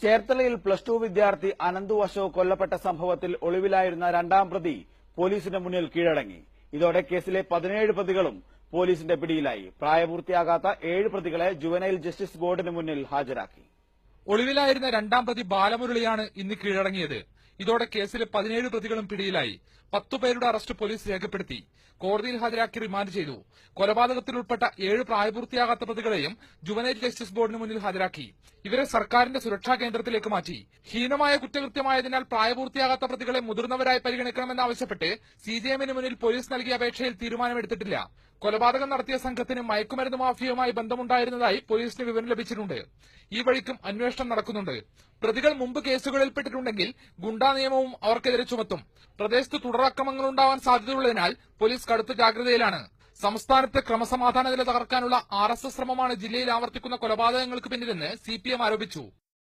ചേർത്തലയിൽ +2 വിദ്യാർത്ഥി അനന്തു അശോക് കൊല്ലപ്പെട്ട സംഭവത്തിൽ ഒളിവിലായിരുന്ന രണ്ടാം പ്രതി പോലീസിന്റെ മുന്നിൽ കീഴടങ്ങി. ഇതോടെ കേസിലെ 17 പ്രതികളും പോലീസിന്റെ പിടിയിലായി. പ്രായപൂർത്തിയാകാത്ത 7 പ്രതികളെ ജുവനൈൽ ജസ്റ്റിസ് ബോർഡിന് മുന്നിൽ ഹാജരാക്കി. ഒളിവിലായിരുന്ന രണ്ടാം പ്രതി ബാലമുരളിയാണ് ഇന്ന് കീഴടങ്ങിയത്. ഇതോടെ കേസിലെ 17 പ്രതികളും പിടിയിലായി. 10 പേരുടെ അറസ്റ്റ് പോലീസ് രേഖപ്പെടുത്തി. കോടതിയിൽ ഹാജരാക്കി റിമാൻഡ് ചെയ്തു. കൊലപാതകത്തിൽ ഉൾപ്പെട്ട 7 പ്രായപൂർത്തിയാകാത്ത പ്രതികളെയും ജുവനൈൽ ജസ്റ്റിസ് ബോർഡിന് മുന്നിൽ ഹാജരാക്കി. ഇവരെ സർക്കാരിന്റെ സുരക്ഷാ കേന്ദ്രത്തിലേക്ക് മാറ്റി. ഹീനമായ കുറ്റകൃത്യമായതിനാൽ പ്രായപൂർത്തിയാകാത്ത പ്രതികളെ മുതിർന്നവരായി പരിഗണിക്കണമെന്നാവശ്യപ്പെട്ട് സിജെഎമ്മിന് മുന്നിൽ പോലീസ് നൽകിയ അപേക്ഷയിൽ തീരുമാനമെടുത്തിട്ടില്ല. കൊലപാതകം നടത്തിയ സംഘത്തിന് മയക്കുമരുന്ന് മാഫിയയുമായി ബന്ധമുണ്ടായിരുന്നതായി പോലീസിന് വിവരം ലഭിച്ചിട്ടുണ്ട്. ഈ വഴിക്കും അന്വേഷണം നടക്കുന്നുണ്ട്. പ്രതികൾ മുമ്പ് കേസുകളിൽപ്പെട്ടിട്ടുണ്ടെങ്കിൽ ഗുണ്ടാ നിയമവും അവർക്കെതിരെ ചുമത്തും. പ്രദേശത്ത് തുടരക്രമങ്ങൾ ഉണ്ടാവാൻ സാധ്യതയുള്ളതിനാൽ പോലീസ് കടുത്ത ജാഗ്രതയിലാണ്. സംസ്ഥാനത്തെ ക്രമസമാധാന നില തകർക്കാനുള്ള RSS ശ്രമമാണ് ജില്ലയിൽ ആവർത്തിക്കുന്ന കൊലപാതകങ്ങൾക്ക് പിന്നിലെന്ന് CPM ആരോപിച്ചു.